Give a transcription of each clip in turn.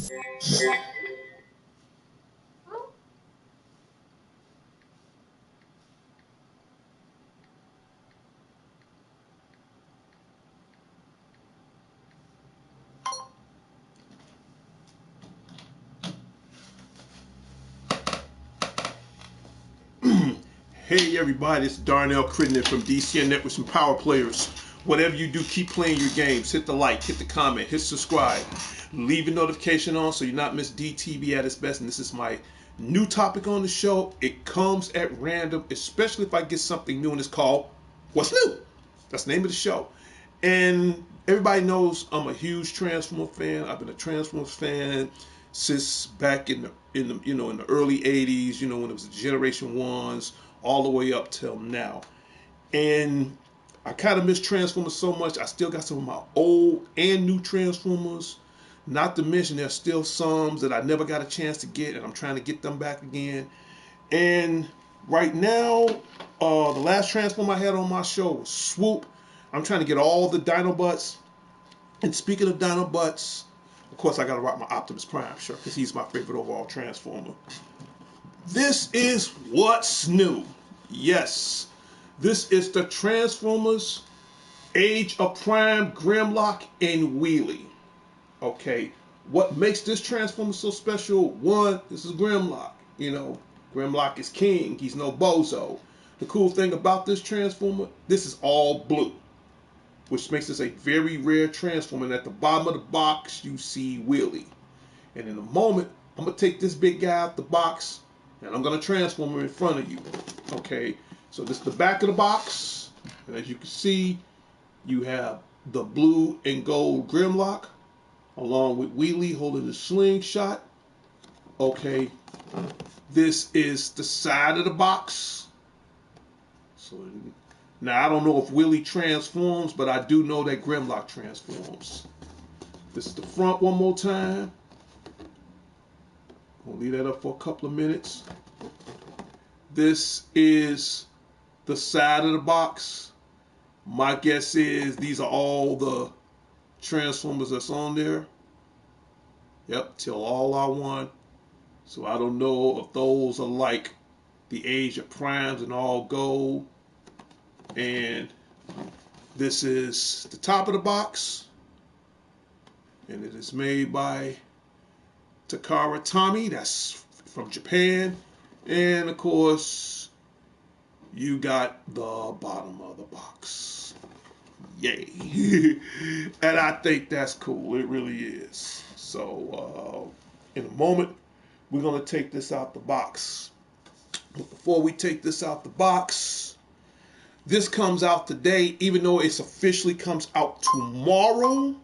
Hey everybody, it's Darnell Crittenden from DCN Networks and Power Players. Whatever you do, keep playing your games. Hit the like, hit the comment, hit subscribe. Leave a notification on so you're not miss DTV at its best. And this is my new topic on the show. It comes at random, especially if I get something new, and it's called What's New? That's the name of the show. And everybody knows I'm a huge Transformer fan. I've been a Transformers fan since back in the early '80s. When it was the Generation Ones, all the way up till now. And I kind of miss Transformers so much. I still got some of my old and new Transformers. Not to mention there's still some that I never got a chance to get, and I'm trying to get them back again. And right now, the last Transformer I had on my show was Swoop. I'm trying to get all the Dinobots. And speaking of Dinobots, of course I got to rock my Optimus Prime shirt because he's my favorite overall Transformer. This is what's new. Yes, this is the Transformers Age of Prime, Grimlock, and Wheelie. Okay, what makes this Transformer so special? One, this is Grimlock. Grimlock is king. He's no bozo. The cool thing about this Transformer, this is all blue, which makes this a very rare Transformer. And at the bottom of the box, you see Wheelie. And in a moment, I'm going to take this big guy out the box, and I'm going to transform him in front of you. Okay, so this is the back of the box. And as you can see, you have the blue and gold Grimlock, along with Wheelie holding the slingshot. Okay, this is the side of the box. So now I don't know if Wheelie transforms, but I do know that Grimlock transforms. This is the front one more time. We'll leave that up for a couple of minutes. This is the side of the box. My guess is these are all the Transformers that's on there. Yep, till all are one. So I don't know if those are like the Age of Primes and all gold. And this is the top of the box. And it is made by Takara Tomy. That's from Japan. And of course, you got the bottom of the box. Yay. And I think that's cool. It really is. So in a moment, we're going to take this out the box. But before we take this out the box, this comes out today, even though it officially comes out tomorrow.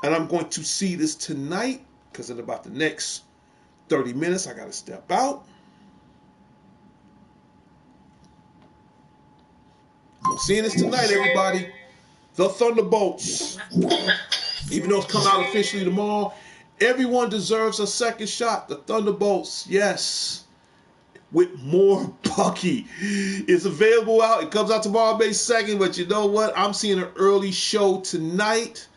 And I'm going to see this tonight, because in about the next 30 minutes, I got to step out. I'm seeing this tonight, everybody. The Thunderbolts. Even though it's come out officially tomorrow, everyone deserves a second shot. The Thunderbolts, yes. With more Bucky. It's available out. It comes out tomorrow, May 2nd. But you know what? I'm seeing an early show tonight.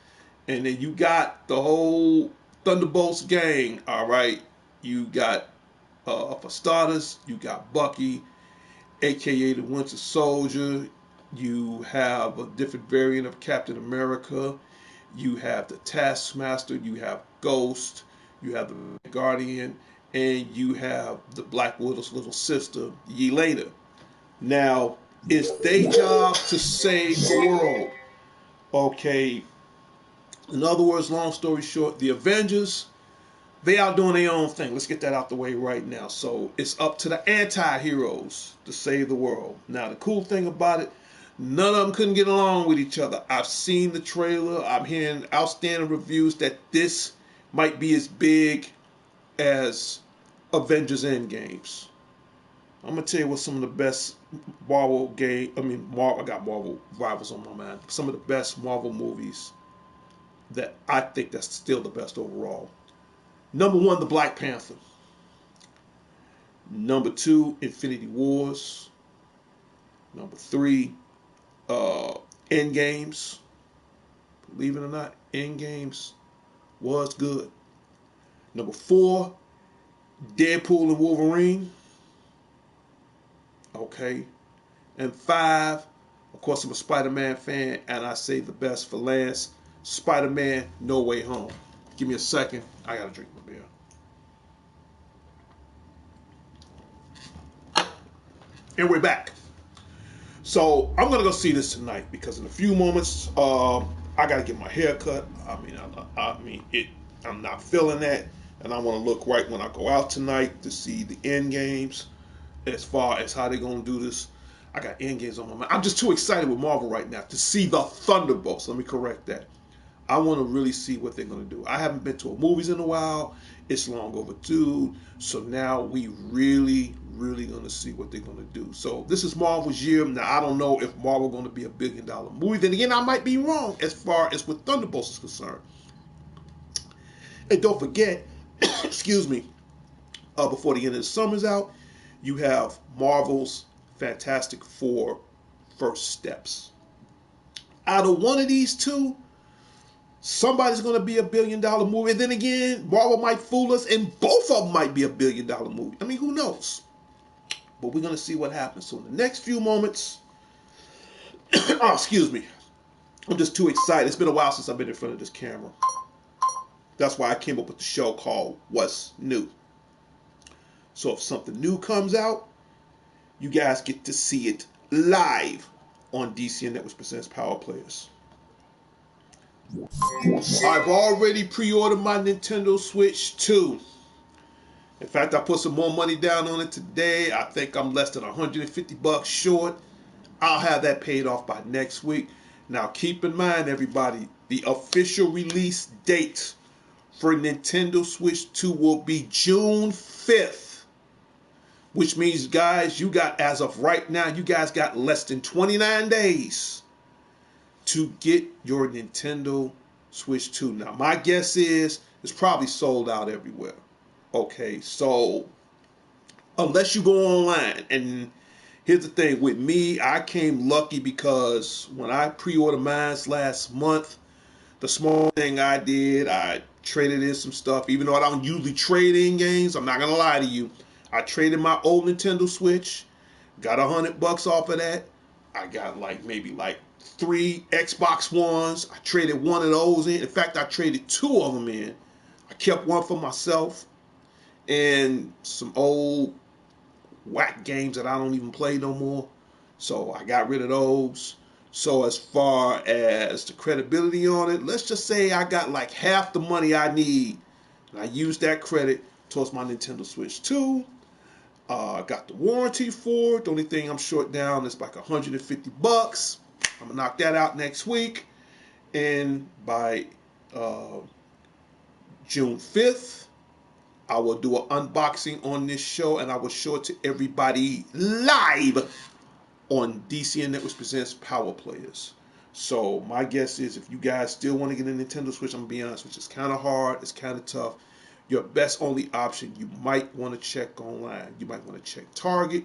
And then you got the whole Thunderbolts gang. All right. You got, for starters, you got Bucky, a.k.a. the Winter Soldier. You have a different variant of Captain America. You have the Taskmaster. You have Ghost. You have the Guardian. And you have the Black Widow's little sister, Yelena. Now, it's their job to save the world. Okay. In other words, long story short, the Avengers, they out doing their own thing. Let's get that out the way right now. So it's up to the anti-heroes to save the world. Now, the cool thing about it, none of them couldn't get along with each other. I've seen the trailer. I'm hearing outstanding reviews that this might be as big as Avengers Endgames. I'm going to tell you what some of the best Marvel I got Marvel rivals on my mind. Some of the best Marvel movies that I think that's still the best overall. Number 1, The Black Panther. Number 2, Infinity Wars. Number 3, Endgames. Believe it or not, Endgames was good. Number 4, Deadpool and Wolverine. Okay. And 5, of course, I'm a Spider-Man fan, and I say the best for last. Spider-Man No Way Home. Give me a second. I gotta drink my beer. And we're back. So I'm gonna go see this tonight because in a few moments, I gotta get my hair cut. I'm not feeling that, and I want to look right when I go out tonight to see the end games. As far as how they're gonna do this, I got end games on my mind. I'm just too excited with Marvel right now to see the Thunderbolts. Let me correct that. I want to really see what they're going to do. I haven't been to a movies in a while. It's long overdue. So now we really going to see what they're going to do. So this is Marvel's year. Now, I don't know if Marvel going to be a $1 billion movie. Then again, I might be wrong as far as with Thunderbolts is concerned. And don't forget, excuse me, before the end of the summer's out, you have Marvel's Fantastic Four First Steps. Out of one of these two, somebody's going to be a $1 billion movie. And then again, Marvel might fool us, and both of them might be a $1 billion movie. I mean, who knows? But we're going to see what happens. So in the next few moments, oh, excuse me, I'm just too excited. It's been a while since I've been in front of this camera. That's why I came up with the show called What's New. So if something new comes out, you guys get to see it live on DCN Networks Presents Power Players. I've already pre-ordered my Nintendo Switch 2. In fact, I put some more money down on it today. I think I'm less than $150 short. I'll have that paid off by next week. Now, keep in mind, everybody, the official release date for Nintendo Switch 2 will be June 5th. Which means, guys, you got, as of right now, you guys got less than 29 days to get your Nintendo Switch 2. Now, my guess is it's probably sold out everywhere. Okay, so unless you go online, and here's the thing, with me, I came lucky because when I pre-ordered mine last month, the small thing I did, I traded in some stuff. Even though I don't usually trade in games, I'm not going to lie to you. I traded my old Nintendo Switch, got $100 off of that. I got maybe 3 Xbox Ones. I traded one of those in. In fact, I traded 2 of them in. I kept one for myself and some old whack games that I don't even play no more. So I got rid of those. So as far as the credibility on it, let's just say I got half the money I need. And I used that credit towards my Nintendo Switch 2. I got the warranty for it. The only thing I'm short down is $150. I'm gonna knock that out next week, and by June 5th, I will do an unboxing on this show, and I will show it to everybody live on DCN Networks Presents Power Players. So my guess is, if you guys still want to get a Nintendo Switch, I'm gonna be honest with you, it's kind of hard, it's kind of tough. Your best only option, you might want to check online. You might want to check Target.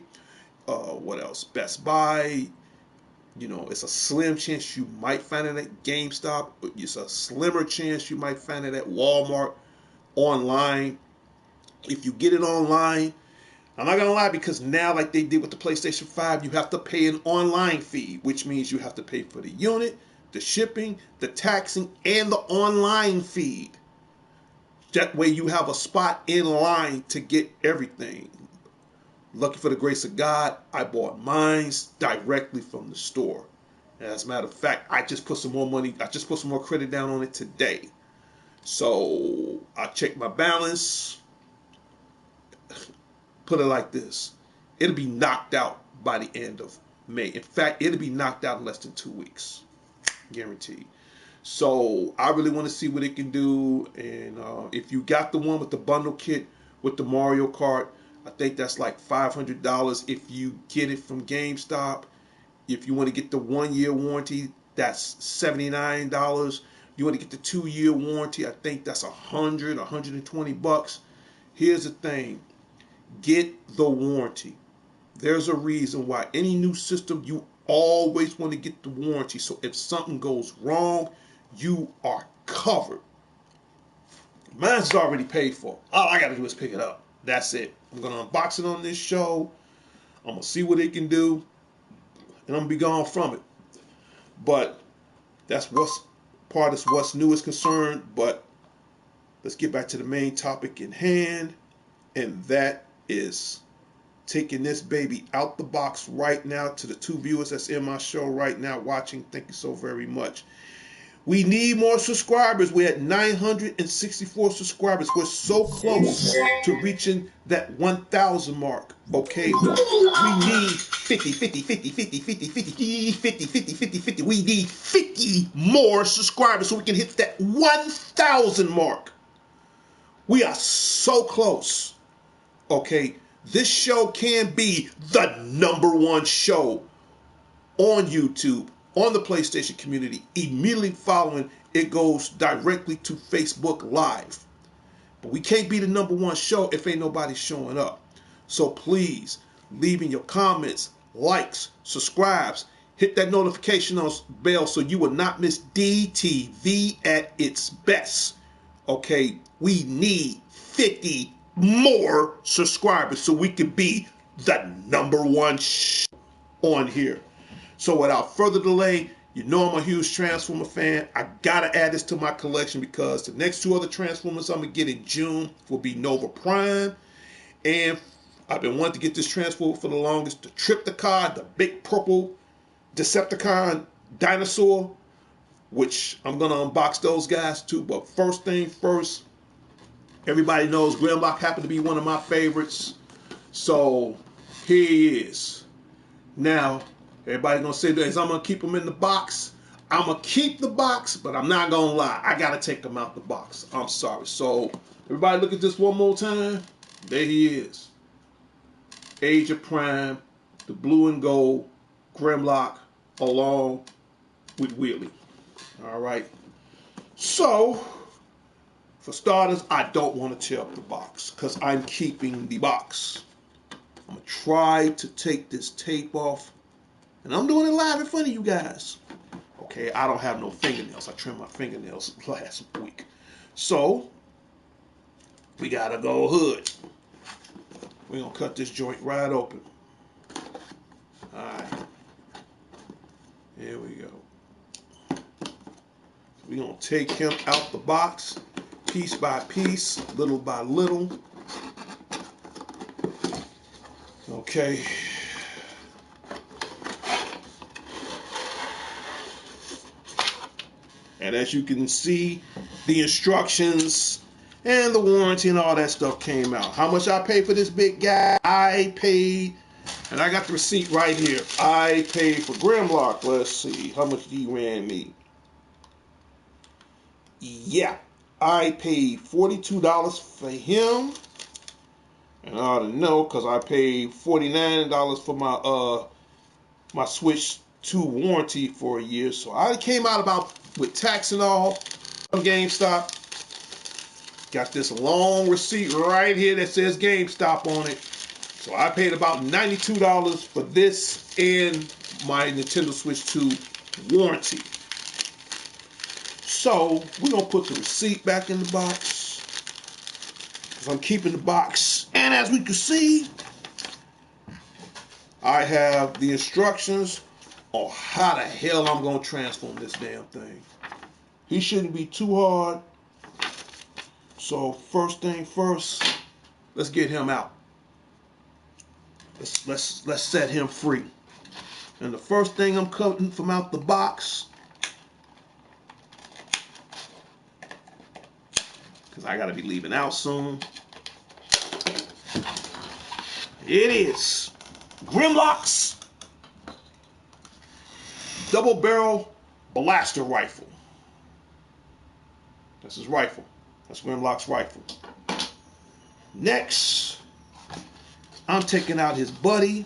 What else? Best Buy. You know, it's a slim chance you might find it at GameStop. It's a slimmer chance you might find it at Walmart online. If you get it online, I'm not going to lie, because now, like they did with the PlayStation 5, you have to pay an online fee, which means you have to pay for the unit, the shipping, the taxing, and the online feed. That way you have a spot in line to get everything. Lucky for the grace of God, I bought mine directly from the store. As a matter of fact, I just put some more credit down on it today. So I checked my balance. Put it like this. It'll be knocked out by the end of May. In fact, it'll be knocked out in less than 2 weeks. Guaranteed. So I really want to see what it can do. And if you got the one with the bundle kit with the Mario Kart, I think that's $500 if you get it from GameStop. If you want to get the 1-year warranty, that's $79. You want to get the 2-year warranty, I think that's $100, $120. Here's the thing. Get the warranty. There's a reason why any new system, you always want to get the warranty. So if something goes wrong, you are covered. Mine's already paid for. All I gotta do is pick it up. That's it. I'm gonna unbox it on this show. I'm gonna see what it can do, and I'm gonna be gone from it. But that's what's part of what's new is concerned. But let's get back to the main topic in hand, and that is taking this baby out the box right now. To the 2 viewers that's in my show right now watching, thank you so very much. We need more subscribers. We're at 964 subscribers. We're so close to reaching that 1,000 mark. Okay, we need 50, 50, 50, 50, 50, 50, 50, 50, 50, 50. We need 50 more subscribers so we can hit that 1,000 mark. We are so close. Okay, this show can be the #1 show on YouTube, on the PlayStation community. Immediately following, it goes directly to Facebook Live. But we can't be the #1 show if ain't nobody showing up. So please, leaving your comments, likes, subscribes, hit that notification bell so you will not miss DTV at its best. Okay, we need 50 more subscribers so we can be the #1 show on here. So without further delay, you know I'm a huge Transformer fan. I gotta add this to my collection because the next 2 other Transformers I'm gonna get in June will be Nova Prime, and I've been wanting to get this Transformer for the longest. The Tripticon, the big purple Decepticon dinosaur, which I'm gonna unbox those guys too. But first thing first, everybody knows Grimlock happened to be one of my favorites, so here he is. Now, everybody gonna say that I'm gonna keep them in the box. I'm gonna keep the box, but I'm not gonna lie. I gotta take them out the box. I'm sorry. So, everybody look at this one more time. There he is. Age of Prime, the blue and gold, Grimlock, along with Wheelie. All right. So, for starters, I don't want to tear up the box because I'm keeping the box. I'm going to try to take this tape off, and I'm doing it live in front of you guys. Okay, I don't have no fingernails. I trimmed my fingernails last week. So, we got to go hood. We're going to cut this joint right open. All right. Here we go. We're going to take him out the box, piece by piece, little by little. Okay. And as you can see, the instructions and the warranty and all that stuff came out. How much I paid for this big guy? I paid, and I got the receipt right here. I paid for Grimlock. Let's see, how much he ran me? Yeah, I paid $42 for him, and I ought to know because I paid $49 for my Switch 2 warranty for a year. So I came out about, with tax and all, on GameStop. Got this long receipt right here that says GameStop on it. So I paid about $92 for this and my Nintendo Switch 2 warranty. So we're going to put the receipt back in the box because I'm keeping the box. And as we can see, I have the instructions on how the hell I'm going to transform this damn thing. He shouldn't be too hard. So first thing first, let's get him out. Let's set him free. And the first thing I'm cutting from out the box, because I got to be leaving out soon. It is Grimlock's double barrel blaster rifle. That's his rifle. That's Grimlock's rifle. Next, I'm taking out his buddy.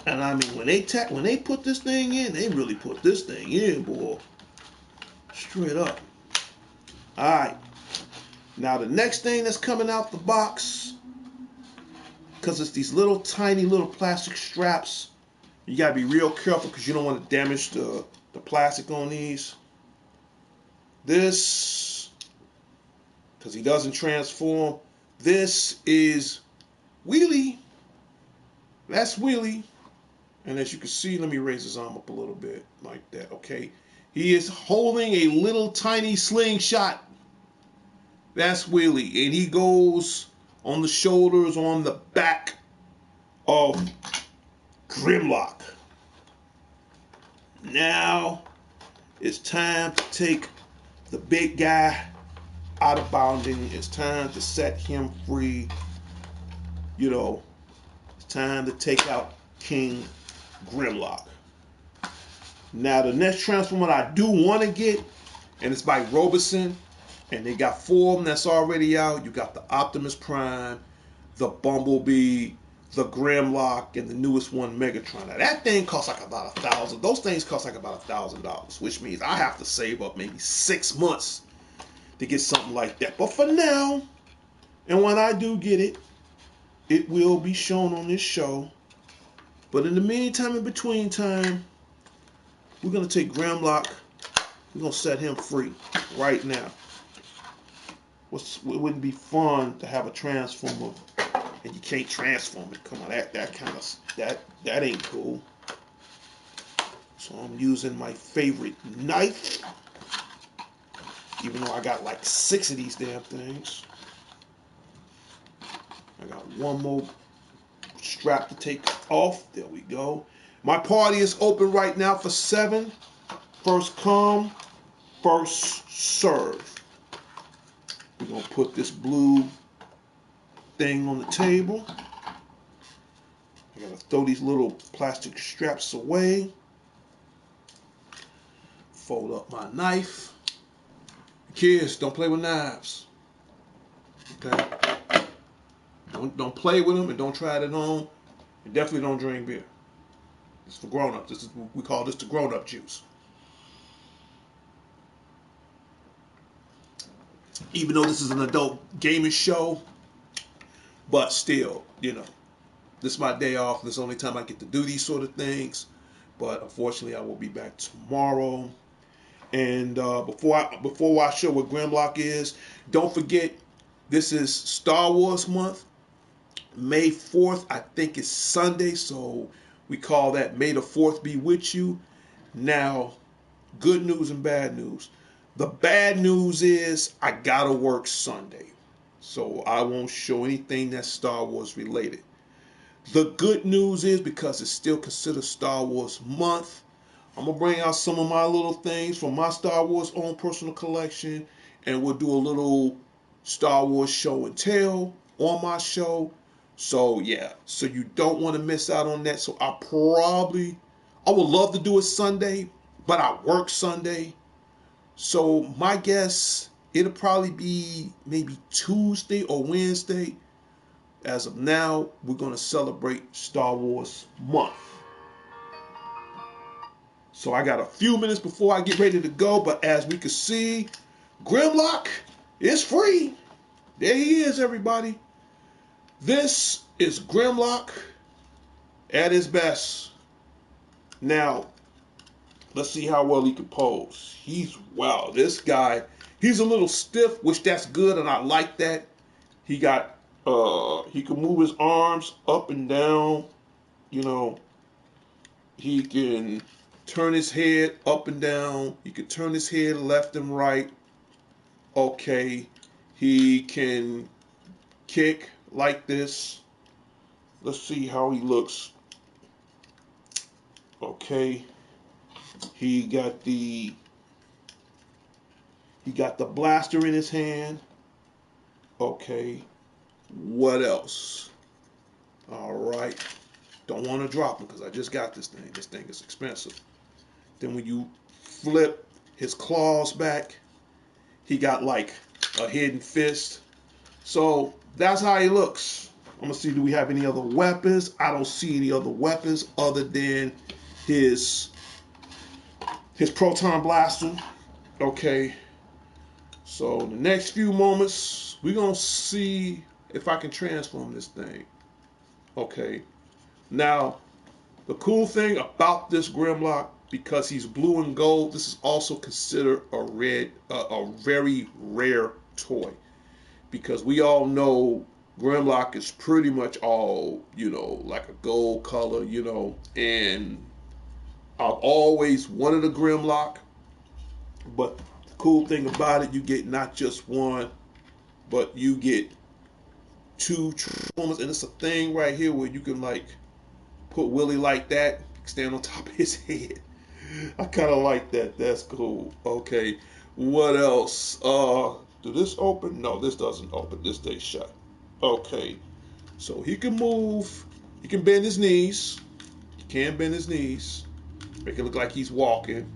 And I mean, when they put this thing in, they really put this thing in, boy. Straight up. All right. Now the next thing that's coming out the box, because it's these little tiny little plastic straps You gotta be real careful because you don't want to damage the plastic on these. This, because he doesn't transform. This is Wheelie. That's Wheelie. And as you can see, let me raise his arm up a little bit like that, okay? He is holding a little tiny slingshot. That's Wheelie. And he goes on the shoulders, on the back of Grimlock. Now it's time to take the big guy out of bounding. It's time to set him free. You know, it's time to take out King Grimlock. Now the next transformer I do want to get, and it's by Robeson, and they got 4 of them that's already out. You got the Optimus Prime, the Bumblebee, the Grimlock, and the newest one, Megatron. Now that thing costs like about $1,000. Those things cost like about $1,000, which means I have to save up maybe 6 months to get something like that. But for now, and when I do get it, it will be shown on this show. But in the meantime, in between time, we're going to take Grimlock. We're going to set him free right now. It wouldn't be fun to have a transformer and you can't transform it. Come on, that ain't cool. So I'm using my favorite knife. Even though I got like 6 of these damn things. I got one more strap to take off. There we go. My party is open right now for 7. First come, first serve. We're going to put this blue thing on the table. I got to throw these little plastic straps away. Fold up my knife. Kids, don't play with knives. Okay? Don't play with them and don't try it at home. And definitely don't drink beer. It's for grown-ups. We call this the grown-up juice. Even though this is an adult gaming show, but still, you know, this is my day off. This is the only time I get to do these sort of things. But unfortunately, I will be back tomorrow. And before I show what Grimlock is, don't forget, this is Star Wars month. May 4th, I think it's Sunday, so we call that May the 4th be with you. Now, good news and bad news. The bad news is I gotta work Sunday, so I won't show anything that's Star Wars related. The good news is, because it's still considered Star Wars month, I'm gonna bring out some of my little things from my Star Wars own personal collection, and we'll do a little Star Wars show and tell on my show. So yeah, so you don't want to miss out on that. So I would love to do it Sunday, but I work Sunday. So my guess, it'll probably be maybe Tuesday or Wednesday. As of now, we're going to celebrate Star Wars month. So I got a few minutes before I get ready to go, but as we can see, Grimlock is free. There he is, everybody. This is Grimlock at his best. Now, let's see how well he can pose. Wow, this guy, he's a little stiff, which that's good, and I like that. He can move his arms up and down. You know, he can turn his head up and down. He can turn his head left and right. Okay, he can kick like this. Let's see how he looks. Okay, he got the blaster in his hand. Okay, what else? All right, don't want to drop him because I just got this thing. This thing is expensive. Then when you flip his claws back, he got like a hidden fist. So that's how he looks. I'm gonna see, do we have any other weapons? I don't see any other weapons other than his proton blaster. Okay. So in the next few moments, we're gonna see if I can transform this thing. Okay. Now, The cool thing about this Grimlock, because he's blue and gold, this is also considered a very rare toy. Because we all know Grimlock is pretty much all, like a gold color, and I've always wanted a Grimlock, but the cool thing about it, you get not just one, but you get two Transformers, and it's a thing right here where you can like put Willie like that, stand on top of his head. I kind of like that. That's cool. Okay, what else? Do this open? No, this doesn't open. This stays shut. Okay, so he can move. He can bend his knees. He can bend his knees. Make it look like he's walking.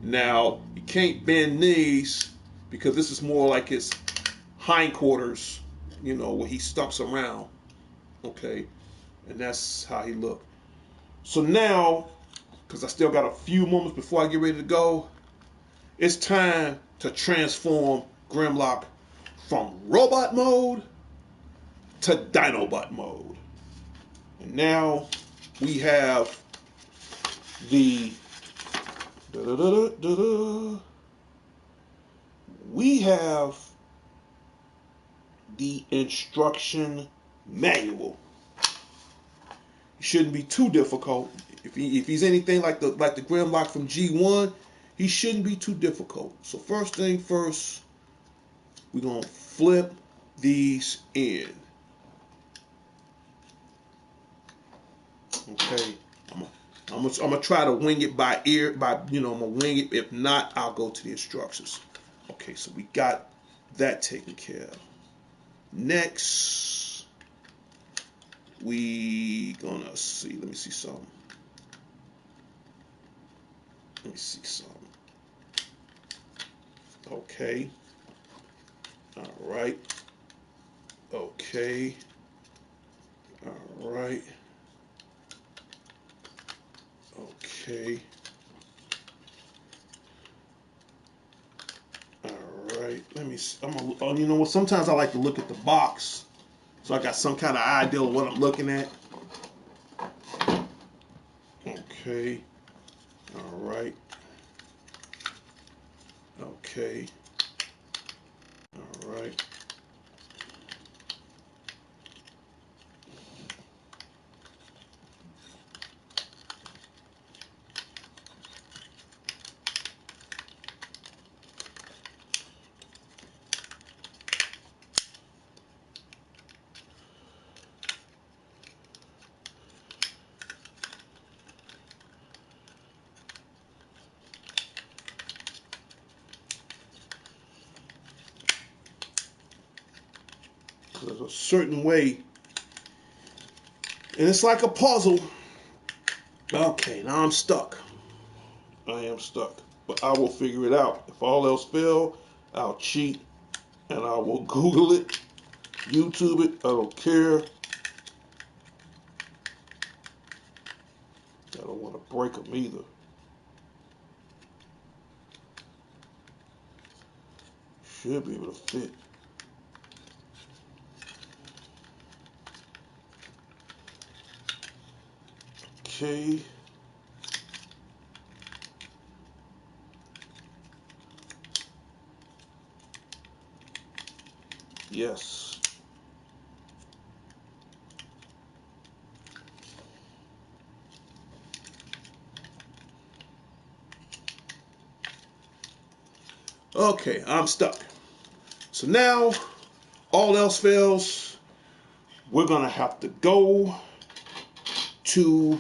Now he can't bend knees because this is more like his hindquarters. Where he stumps around. Okay, and that's how he look. So now, because I still got a few moments before I get ready to go, it's time to transform Grimlock from robot mode to Dinobot mode. And now we have the we have the instruction manual. It shouldn't be too difficult. If he's anything like the Grimlock from G1, he shouldn't be too difficult. So first thing first, we're gonna flip these in. Okay, I'm gonna try to wing it by ear. I'm gonna wing it. If not, I'll go to the instructions. Okay, so we got that taken care of. Next, we gonna see. Let me see something. Let me see something. Okay. All right. Okay. All right. Okay. All right. Let me see. You know what? Sometimes I like to look at the box, so I got some kind of idea of what I'm looking at. Okay. All right. Okay. All right. There's a certain way, and it's like a puzzle. Okay, now I'm stuck. I am stuck, but I will figure it out. If all else fail, I'll cheat and I will Google it, YouTube it. I don't care. I don't want to break them either. Should be able to fit. Okay. Yes. Okay, I'm stuck. So now, all else fails, we're gonna have to go to.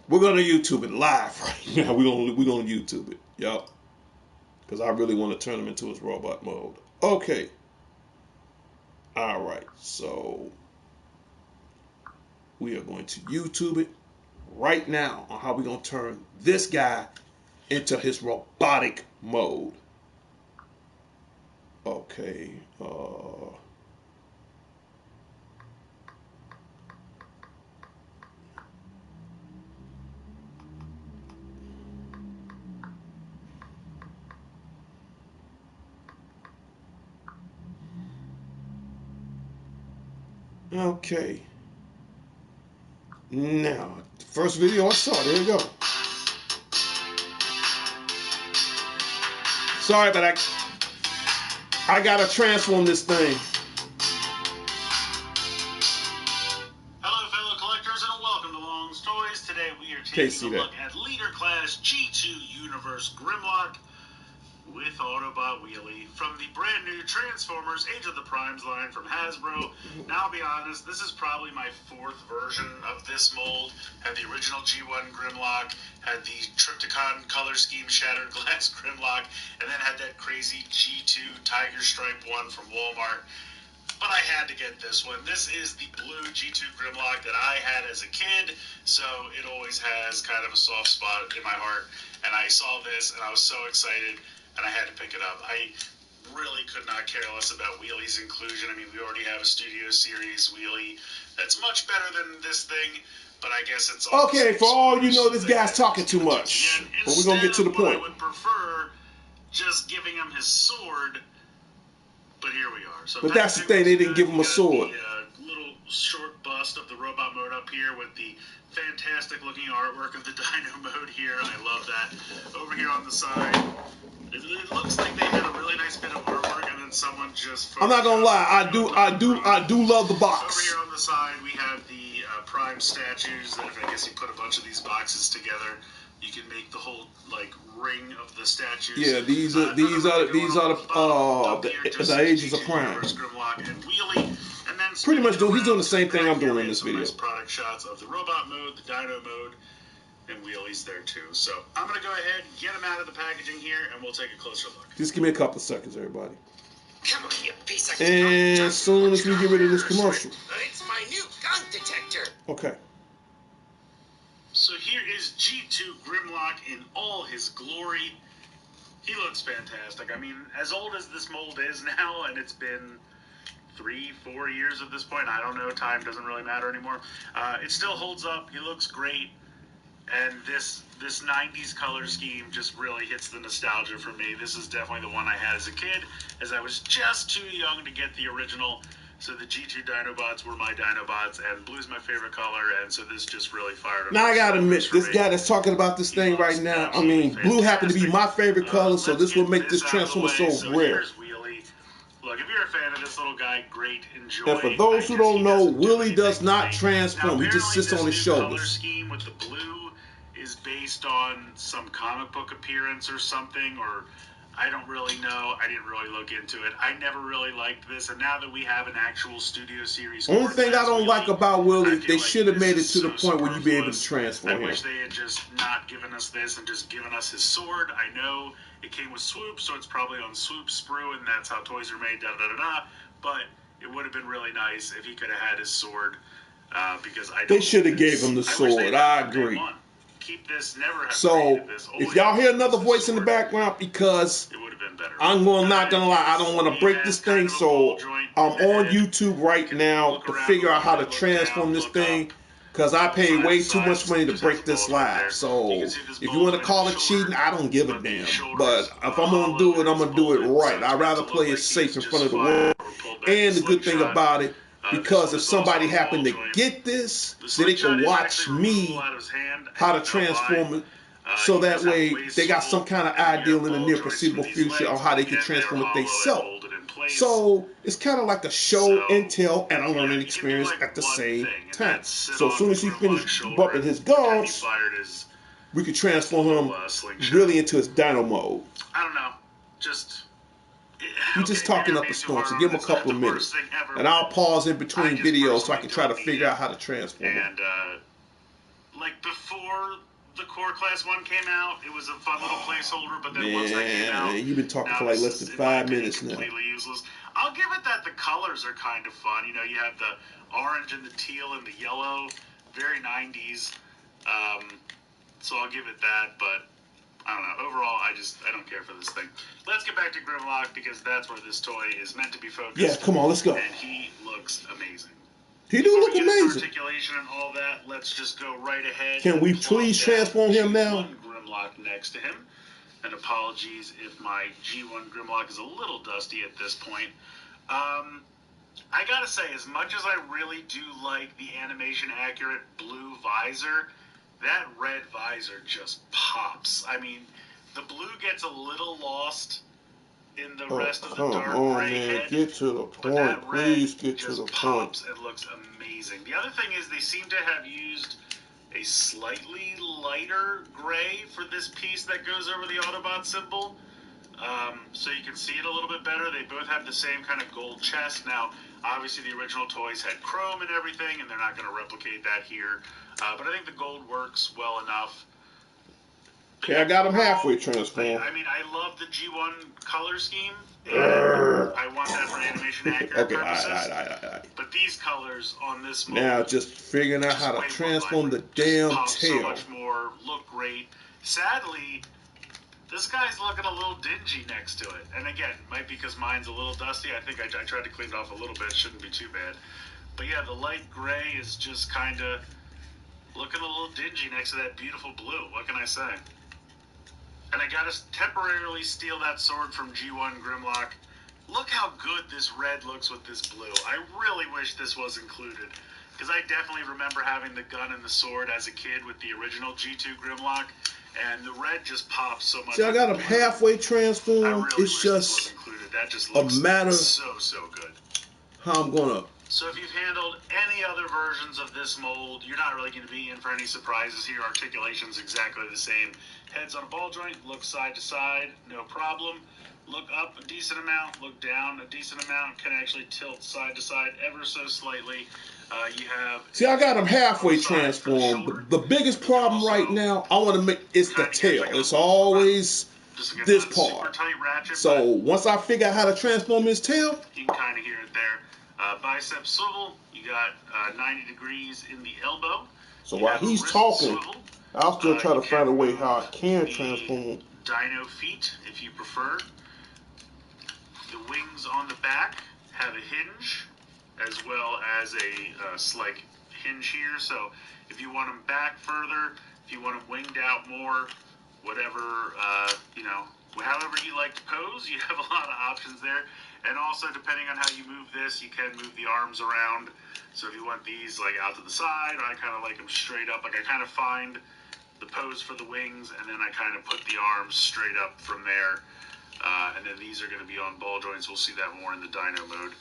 We're gonna YouTube it live right now. We're gonna YouTube it. Yup. Because I really want to turn him into his robot mode. Okay. All right. So we are going to YouTube it right now on how we're gonna turn this guy into his robotic mode. Okay. Okay. Now, the first video I saw, there you go. Sorry, but I gotta transform this thing. Hello, fellow collectors, and welcome to Long's Toys. Today we are taking a look at Leader Class G2 Universe Grimlock with Autobot Wheelie from the brand new Transformers Age of the Primes line from Hasbro. Now, I'll be honest, this is probably my fourth version of this mold. Had the original G1 Grimlock, had the Triptychon color scheme Shattered Glass Grimlock, and then had that crazy G2 Tiger Stripe one from Walmart. But I had to get this one. This is the blue G2 Grimlock that I had as a kid, so it always has kind of a soft spot in my heart. And I saw this, and I was so excited, and I had to pick it up. I really could not care less about Wheelie's inclusion. I mean, we already have a Studio Series Wheelie that's much better than this thing, but I guess it's all okay. For all you know, this guy's talking too much. But we're gonna get to the point. I would prefer just giving him his sword, but here we are. So but that's the thing; they didn't give him a sword. The, little short bust of the robot mode up here with the fantastic looking artwork of the Dino mode here. I love that. Over here on the side, it looks like they had a really nice bit of artwork, and then someone just. I'm not gonna lie, I do love the box. Over here on the side, we have the Prime statues. That if I guess you put a bunch of these boxes together, you can make the whole like ring of the statues. Yeah, these are the Ages of Prime. And then pretty much he's doing the same thing I'm doing in this video. Nice product shots of the robot mode, the Dino mode, and Wheelie's there too. So I'm gonna go ahead, get him out of the packaging here, and we'll take a closer look. Just give me a couple seconds, everybody. Come here, piece of and as soon as we get rid of this commercial. It's my new gun detector. Okay. So here is G2 Grimlock in all his glory. He looks fantastic. I mean, as old as this mold is now, and it's been 3-4 years at this point, I don't know, time doesn't really matter anymore. It still holds up. He looks great. And this 90s color scheme just really hits the nostalgia for me. This is definitely the one I had as a kid, as I was just too young to get the original. So the G2 Dinobots were my Dinobots, and blue's my favorite color, and so this just really fired up. Now I gotta admit, this guy that's talking about this thing right now, I mean, blue happened to be my favorite color, so this will make this Transformer so rare. Look, if you're a fan of this little guy, great, enjoy. And for those who don't know, Willie does not transform. He just sits on his shoulders. The color scheme with the blue is based on some comic book appearance or something, or I don't really know. I didn't really look into it. I never really liked this, and now that we have an actual Studio Series... Only thing I don't like about Willie, they should have made it to the point where you'd be able to transform him. I wish they had just not given us this and just given us his sword. I know it came with Swoop, so it's probably on Swoop sprue, and that's how toys are made, da-da-da-da. But it would have been really nice if he could have had his sword, because I don't... They should have gave him the sword. I agree. Keep this, never have so if y'all hear another voice in the background, because I'm not gonna lie, I don't want to break this thing, so I'm on YouTube right now to figure out how to transform this thing, because I paid way too much money to break this live. So if you want to call it cheating, I don't give a damn, but if I'm gonna do it, I'm gonna do it right. I'd rather play it safe in front of the world. And the good thing about it, because if somebody happened to get this, then they can watch me how to transform it, so that way they got some kind of ideal in the near foreseeable future on how they can transform it themselves. So it's kind of like a show and tell and a learning experience at the same time. So as soon as he finished bumping his gums, we could transform him really into his Dino mode. I don't know, just... He's just talking up a storm, so give him a couple of minutes. And I'll pause in between videos so I can try to figure out how to transform it. And, like, before the Core Class 1 came out, it was a fun little placeholder, but then once that came out... Man, you've been talking for like less than 5 minutes now. Completely useless. I'll give it that the colors are kind of fun. You know, you have the orange and the teal and the yellow. Very 90s. So I'll give it that, but... I don't know. Overall, I don't care for this thing. Let's get back to Grimlock, because that's where this toy is meant to be focused. Yeah, come on, let's go. And he looks amazing. He do look amazing. Articulation and all that. Let's just go right ahead. Can we please transform him now? G1 Grimlock next to him. And apologies if my G1 Grimlock is a little dusty at this point. I I gotta say, as much as I really do like the animation accurate blue visor, that red visor just pops. I mean, the blue gets a little lost in the rest of the dark gray head. Get to the point. Please get to the point. Pops and looks amazing. The other thing is they seem to have used a slightly lighter gray for this piece that goes over the Autobot symbol. So you can see it a little bit better. They both have the same kind of gold chest. Now, obviously the original toys had chrome and everything, and they're not going to replicate that here. But I think the gold works well enough. Okay, I got them halfway transformed. I mean, I love the G1 color scheme. I want that for animation accurate purposes. All right. But these colors on this mold, now just figuring out how to transform the damn tail. So much more, look great. Sadly, this guy's looking a little dingy next to it. And again, might be because mine's a little dusty. I think I tried to clean it off a little bit. Shouldn't be too bad. But yeah, the light gray is just kind of looking a little dingy next to that beautiful blue. What can I say? And I gotta temporarily steal that sword from G1 Grimlock. Look how good this red looks with this blue. I really wish this was included, because I definitely remember having the gun and the sword as a kid with the original G2 Grimlock, and the red just pops so much. See, I got them halfway transformed. Really it's just that just looks a matter so good. How I'm gonna. So if you've handled any other versions of this mold, you're not really going to be in for any surprises here. Articulation's exactly the same. Heads on a ball joint, look side to side, no problem. Look up a decent amount, look down a decent amount, can actually tilt side to side ever so slightly. You have... See, I got them halfway transformed. The biggest problem right now, I want to make, it's the tail. It's always this part. So once I figure out how to transform his tail, you can kind of hear it there. Bicep swivel, you got 90 degrees in the elbow. So while he's talking, I'll still try to find a way how I can transform. Dino feet, if you prefer. The wings on the back have a hinge, as well as a slight hinge here. So if you want them back further, if you want them winged out more, whatever, however you like to pose, you have a lot of options there. And also, depending on how you move this, you can move the arms around. So if you want these like out to the side, or I kind of like them straight up, like I kind of find the pose for the wings, and then I kind of put the arms straight up from there. And then these are going to be on ball joints. We'll see that more in the dyno mode.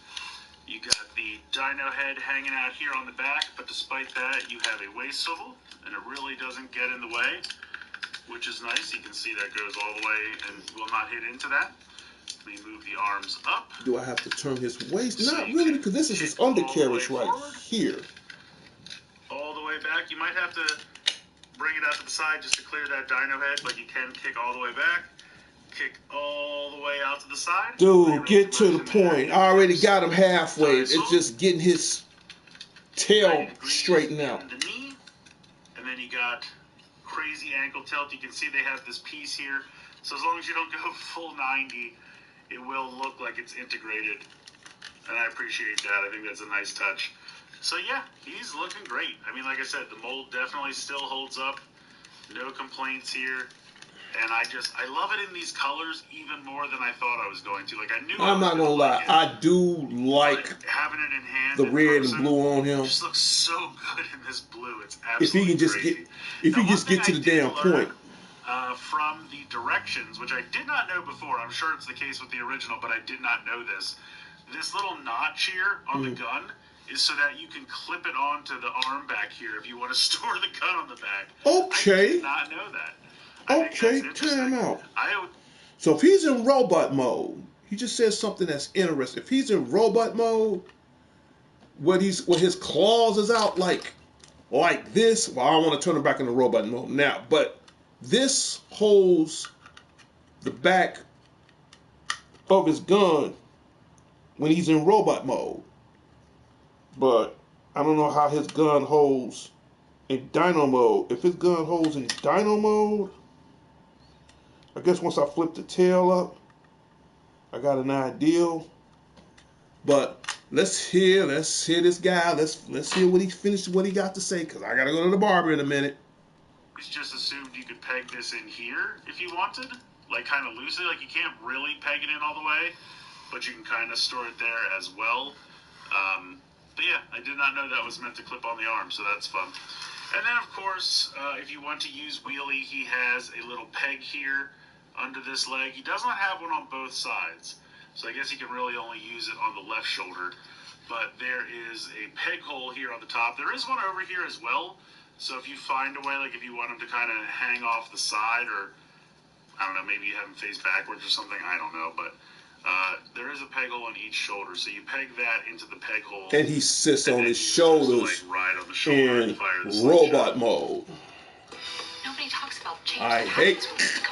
You got the dyno head hanging out here on the back, but despite that, you have a waist swivel, and it really doesn't get in the way, which is nice. You can see that goes all the way and will not hit into that. Let me move the arms up. Do I have to turn his waist? So not really, because this is his undercarriage right here. All the way back. You might have to bring it out to the side just to clear that dyno head, but you can kick all the way back. Kick all the way out to the side. Dude, get to the point. I already got him halfway. It's just getting his tail straightened out. The knee, and then you got crazy ankle tilt. You can see they have this piece here. So as long as you don't go full 90, it will look like it's integrated. And I appreciate that. I think that's a nice touch. So yeah, he's looking great. I mean, like I said, the mold definitely still holds up. No complaints here. And I love it in these colors even more than I thought I was going to. Like, I knew I'm not gonna lie, I do like having it in hand, the red and blue on him. It just looks so good in this blue. It's absolutely if he can just crazy. get to the damn point. From the directions, which I did not know before. I'm sure it's the case with the original, but I did not know this. This little notch here on the gun is so that you can clip it onto the arm back here if you want to store the gun on the back. Okay. I did not know that. Okay, time out. So if he's in robot mode, he just says something that's interesting. If he's in robot mode, where his claws is out like this, well, I don't want to turn him back into robot mode now, but this holds the back of his gun when he's in robot mode. But I don't know how his gun holds in dyno mode. If his gun holds in dyno mode, I guess once I flip the tail up, I got an idea. But let's hear this guy. Let's hear what he got to say, because I gotta go to the barber in a minute. It's just assumed you could peg this in here if you wanted, like kind of loosely. Like you can't really peg it in all the way, but you can kind of store it there as well. But yeah, I did not know that was meant to clip on the arm, so that's fun. And then, of course, if you want to use wheelie, he has a little peg here under this leg. He does not have one on both sides, so I guess he can really only use it on the left shoulder. But there is a peg hole here on the top. There is one over here as well, so if you find a way, like if you want him to kind of hang off the side, or I don't know, maybe you have him face backwards or something, I don't know, but there is a peg hole on each shoulder, so you peg that into the peg hole. And he sits on his shoulders to, like, ride on the shoulder in robot mode. Nobody talks about change.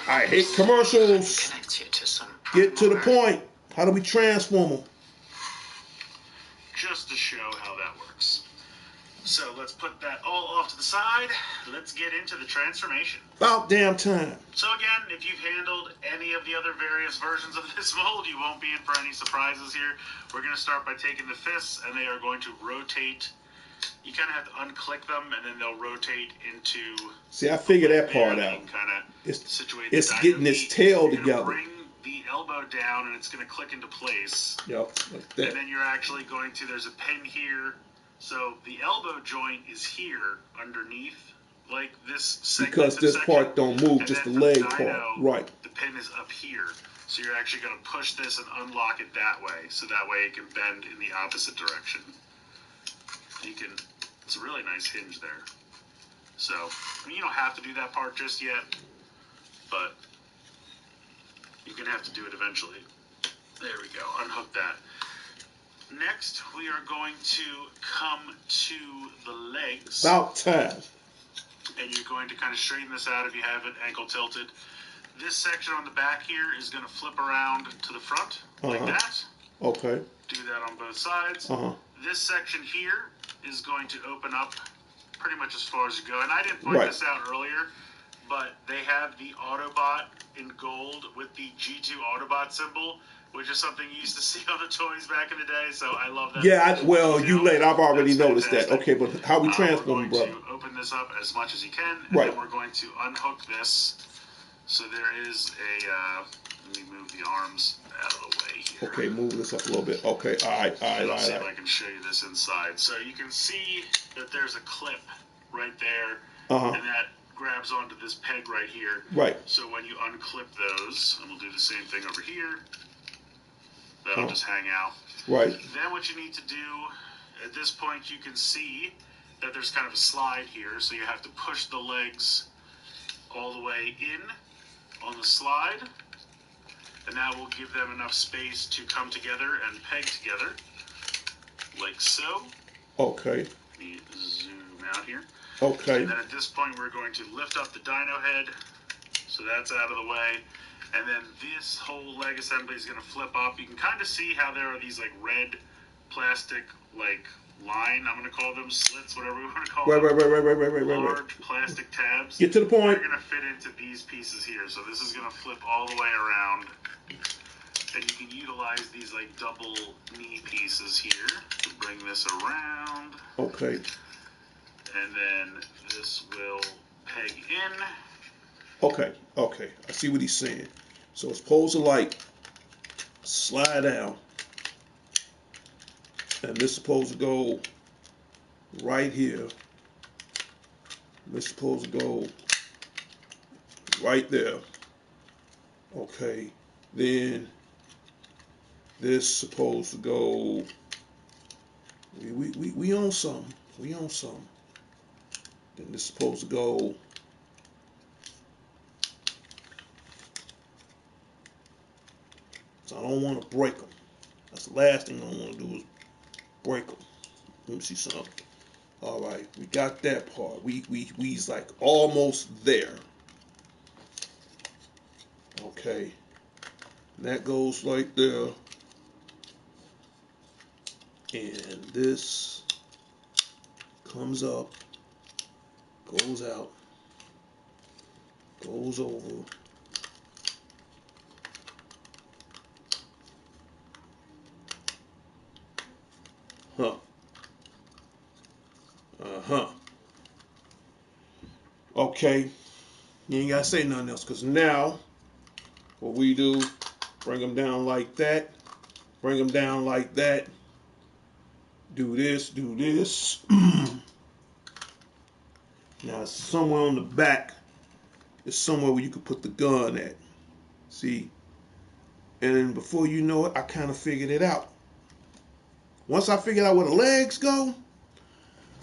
I hate commercials. Get to the point. How do we transform them? Just to show how that works. So let's put that all off to the side. Let's get into the transformation. About damn time. So again, if you've handled any of the other various versions of this mold, you won't be in for any surprises here. We're going to start by taking the fists, and they are going to rotate. You kind of have to unclick them, and then they'll rotate into... See, I figured that part out. It's getting its tail together. Bring the elbow down, and it's going to click into place. Yep, like that. And then you're actually going to... There's a pin here. So the elbow joint is here underneath, like this segment. Because this part don't move, just the leg part. Right. The pin is up here. So you're actually going to push this and unlock it that way. So that way it can bend in the opposite direction. It's a really nice hinge there. So, I mean, you don't have to do that part just yet, but you're going to have to do it eventually. There we go. Unhook that. Next, we are going to come to the legs. About time. And you're going to kind of straighten this out if you have it ankle tilted. This section on the back here is going to flip around to the front, like that. Okay. Do that on both sides. This section here is going to open up pretty much as far as you go. And I didn't point this out earlier, but they have the Autobot in gold with the G2 Autobot symbol, which is something you used to see on the toys back in the day, so I love that. Yeah, you late. I've already noticed that. Okay, but how we transform, brother? We're going to open this up as much as you can, and then we're going to unhook this. So there is a, let me move the arms out of the way here. Okay, move this up a little bit. Okay, all right. Let's see if I can show you this inside. So you can see that there's a clip right there, and that grabs onto this peg right here. Right. So when you unclip those, and we'll do the same thing over here, that'll just hang out. Right. Then what you need to do, at this point you can see that there's kind of a slide here, so you have to push the legs all the way in on the slide, and that will give them enough space to come together and peg together, like so. Okay. Let me zoom out here. Okay. And then at this point we're going to lift up the dyno head, so that's out of the way. And then this whole leg assembly is going to flip up. You can kind of see how there are these like red plastic like line, I'm going to call them slits, whatever we want to call them. Right. Large plastic tabs. Get to the point. They're going to fit into these pieces here. So this is going to flip all the way around. And you can utilize these like double knee pieces here to bring this around. Okay. And then this will peg in. Okay. I see what he's saying. So it's supposed to like slide down. And this is supposed to go right here. This is supposed to go right there. Okay. Then this is supposed to go. We own some. We own some. Then this is supposed to go. So I don't want to break them. That's the last thing I want to do is break them. Let me see something. All right, we got that part. We's like almost there. Okay, and that goes right there, and this comes up, goes out, goes over. Okay, you ain't gotta say nothing else, because now what we do, bring them down like that, bring them down like that, Do this, do this. Now, somewhere on the back is somewhere where you could put the gun at. See? And then before you know it, I kind of figured it out. Once I figured out where the legs go,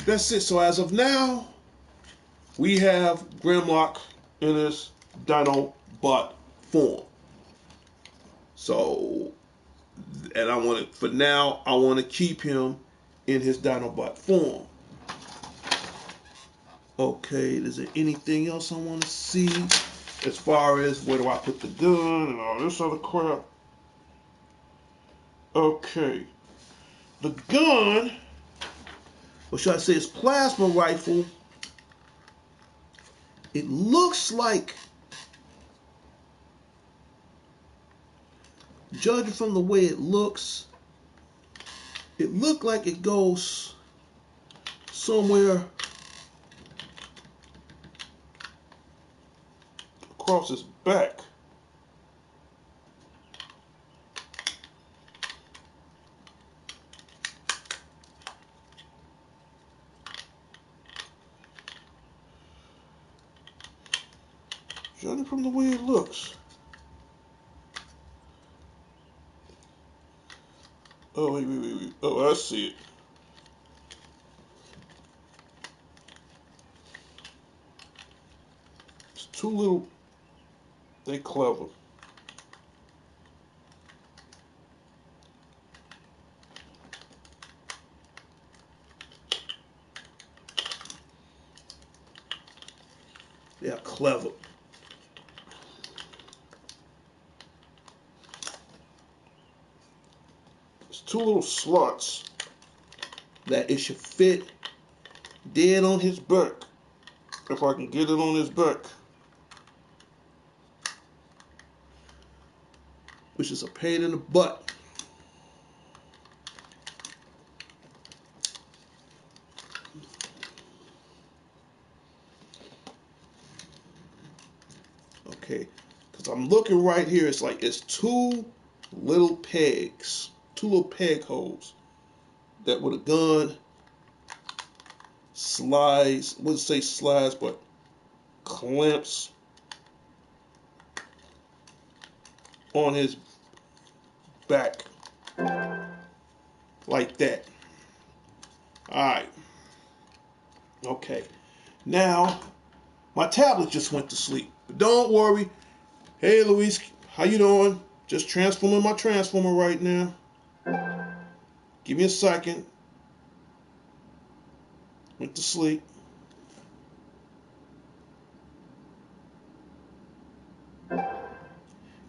that's it. So as of now, we have Grimlock in his Dinobot form. So, and I want to, for now, I want to keep him in his Dinobot form. Okay, is there anything else I want to see as far as where do I put the gun and all this other crap? Okay, the gun, or should I say his plasma rifle, it looks like, judging from the way it looks, it looked like it goes somewhere across his back. Judging from the way it looks. Oh, wait. Oh, I see it. It's too little. They clever. They are clever. It's two little slots that it should fit dead on his back. If I can get it on his back. Which is a pain in the butt. Okay, because I'm looking right here, it's like it's two little pegs, two little peg holes that with a gun slides, wouldn't say slides, but clamps on his back like that. Alright. Okay. Now, my tablet just went to sleep. But don't worry. Hey, Luis, how you doing? Just transforming my transformer right now. Give me a second. Went to sleep.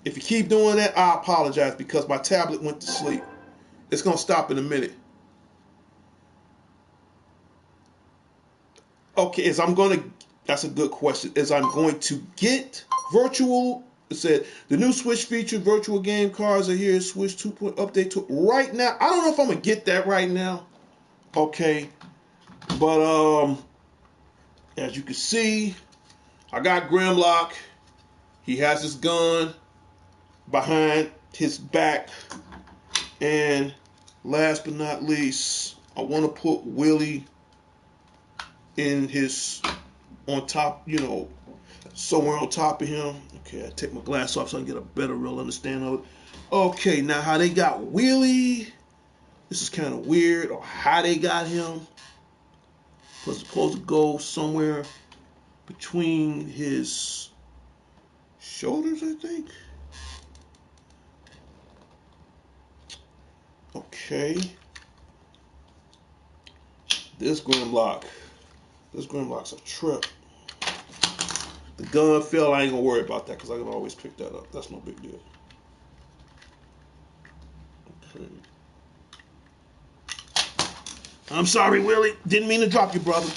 If you keep doing that, I apologize because my tablet went to sleep. It's going to stop in a minute. Okay, that's a good question. As I'm going to get virtual, it said the new Switch feature, virtual game cards are here. Switch 2.0 update to right now. I don't know if I'm going to get that right now. Okay. But, as you can see, I got Grimlock. He has his gun behind his back. And last but not least, I want to put Willie in his, on top, somewhere on top of him. Okay, I take my glass off so I can get a better real understanding of it. Okay, now how they got Willie, this is kind of weird, or how they got him. Was supposed to go somewhere between his shoulders, I think. Okay. This Grimlock's a trip. The gun fell. I ain't gonna worry about that because I can always pick that up. That's no big deal. Okay. I'm sorry, Willie. Didn't mean to drop you, brother.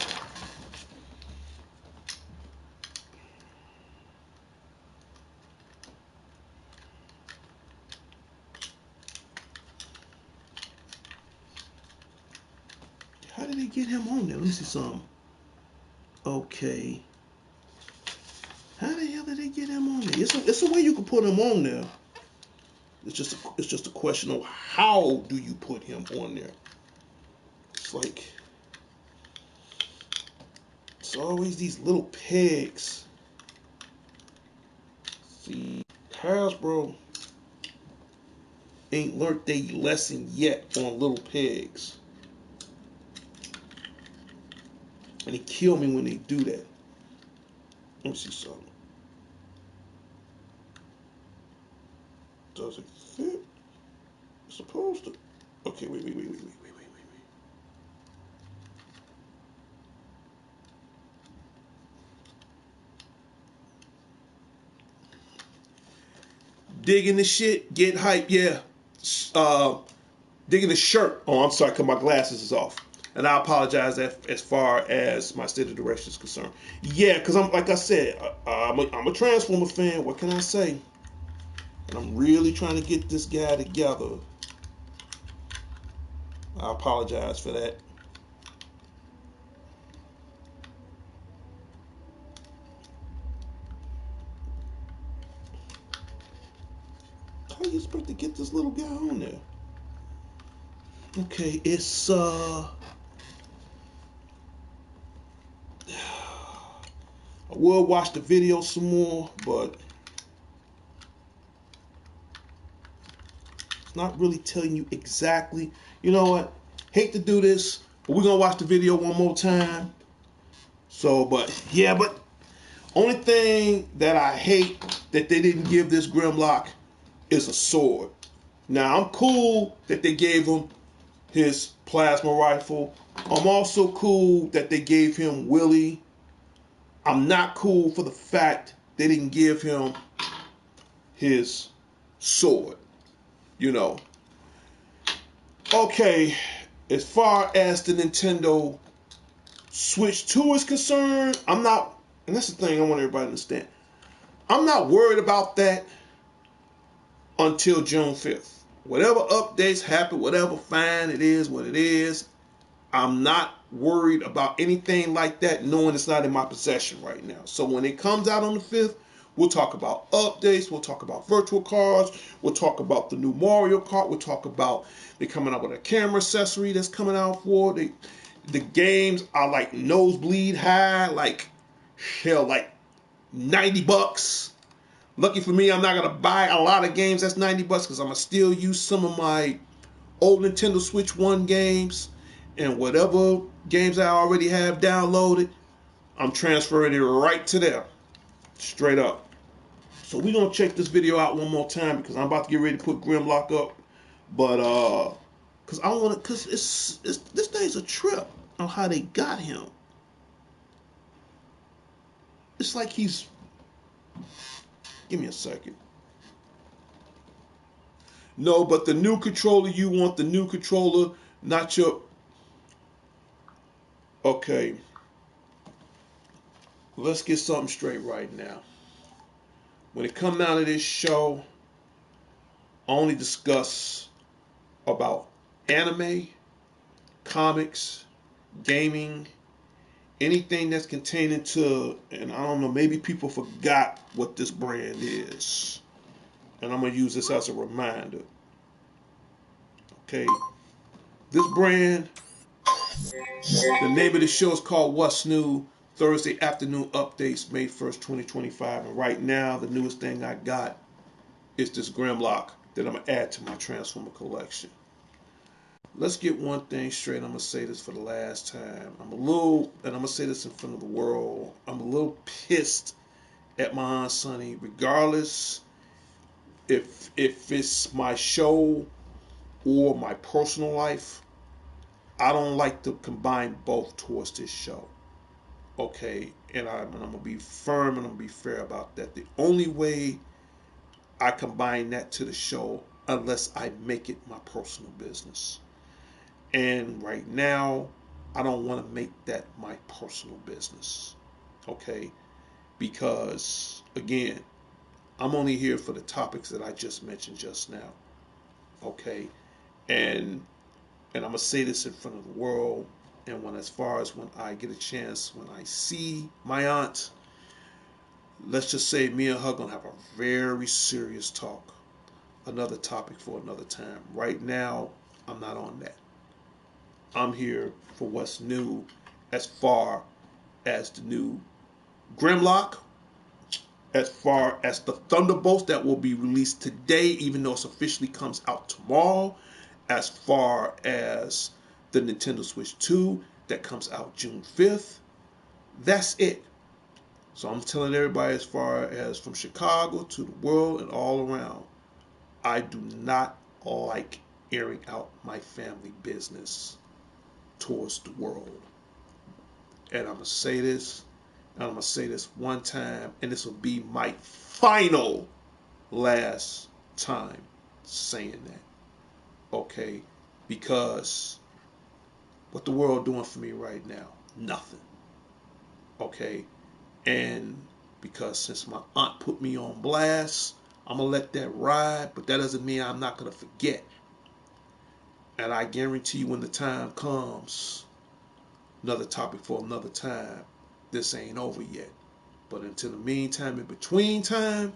How did they get him on there? Let me see something. Okay. How the hell did they get him on there? It's a way you can put him on there. It's just a question of how do you put him on there. It's like it's always these little pegs. See, Hasbro ain't learned their lesson yet on little pegs. And they kill me when they do that. Let me see something. Does it fit? It's supposed to. Okay, wait. Digging the shit, get hype, yeah. Digging the shirt. Oh, I'm sorry, because my glasses is off. And I apologize as far as my state of direction is concerned. Yeah, because I'm like I said, I'm a Transformer fan. What can I say? And I'm really trying to get this guy together. I apologize for that. How you supposed to get this little guy on there? Okay, it's I will watch the video some more, but it's not really telling you exactly. You know what? Hate to do this, but we're gonna watch the video one more time. So, but only thing that I hate that they didn't give this Grimlock is a sword. Now I'm cool that they gave him his plasma rifle. I'm also cool that they gave him Willie. I'm not cool for the fact they didn't give him his sword. You know. Okay, as far as the Nintendo Switch 2 is concerned, I'm not, and that's the thing I want everybody to understand. I'm not worried about that until June 5th. Whatever updates happen, whatever, fine, it is what it is. I'm not worried about anything like that, knowing it's not in my possession right now. So when it comes out on the 5th, we'll talk about updates, we'll talk about virtual cards, we'll talk about the new Mario Kart, we'll talk about they coming out with a camera accessory that's coming out for it. The games are like nosebleed high, like hell, like $90. Lucky for me, I'm not gonna buy a lot of games that's $90 because I'm gonna still use some of my old Nintendo Switch 1 games, and whatever games I already have downloaded, I'm transferring it right to there, straight up. So we're gonna check this video out one more time because I'm about to get ready to put Grimlock up, but because I want to, because it's this thing's a trip on how they got him. It's like he's. Give me a second. No, but the new controller, you want the new controller, not your. Okay. Let's get something straight right now. When it comes out of this show, I only discuss about anime, comics, gaming, anything that's containing to, and I don't know, maybe people forgot what this brand is. And I'm going to use this as a reminder. Okay. This brand, the name of the show is called What's New? Thursday afternoon updates, May 1st, 2025. And right now, the newest thing I got is this Grimlock that I'm going to add to my Transformer collection. Let's get one thing straight. I'm going to say this for the last time. And I'm going to say this in front of the world, I'm a little pissed at my Aunt Sunny, regardless if it's my show or my personal life. I don't like to combine both towards this show. Okay, and I'm going to be firm and I'm going to be fair about that. The only way I combine that to the show, unless I make it my personal business. And right now, I don't want to make that my personal business. Okay, because again, I'm only here for the topics that I just mentioned just now. Okay, and I'm gonna say this in front of the world, and as far as when I get a chance, when I see my aunt, let's just say me and her gonna have a very serious talk. Another topic for another time. Right now, I'm not on that. I'm here for what's new as far as the new Grimlock, as far as the Thunderbolts that will be released today, even though it officially comes out tomorrow, as far as the Nintendo Switch 2 that comes out June 5th. That's it. So I'm telling everybody, as far as from Chicago to the world and all around, I do not like airing out my family business towards the world. And I'm going to say this, and I'm going to say this one time, and this will be my final last time saying that. Okay? Because what the world doing for me right now? Nothing. Okay? And because since my aunt put me on blast, I'm going to let that ride, but that doesn't mean I'm not going to forget. And I guarantee you when the time comes, another topic for another time, this ain't over yet. But until the meantime, in between time,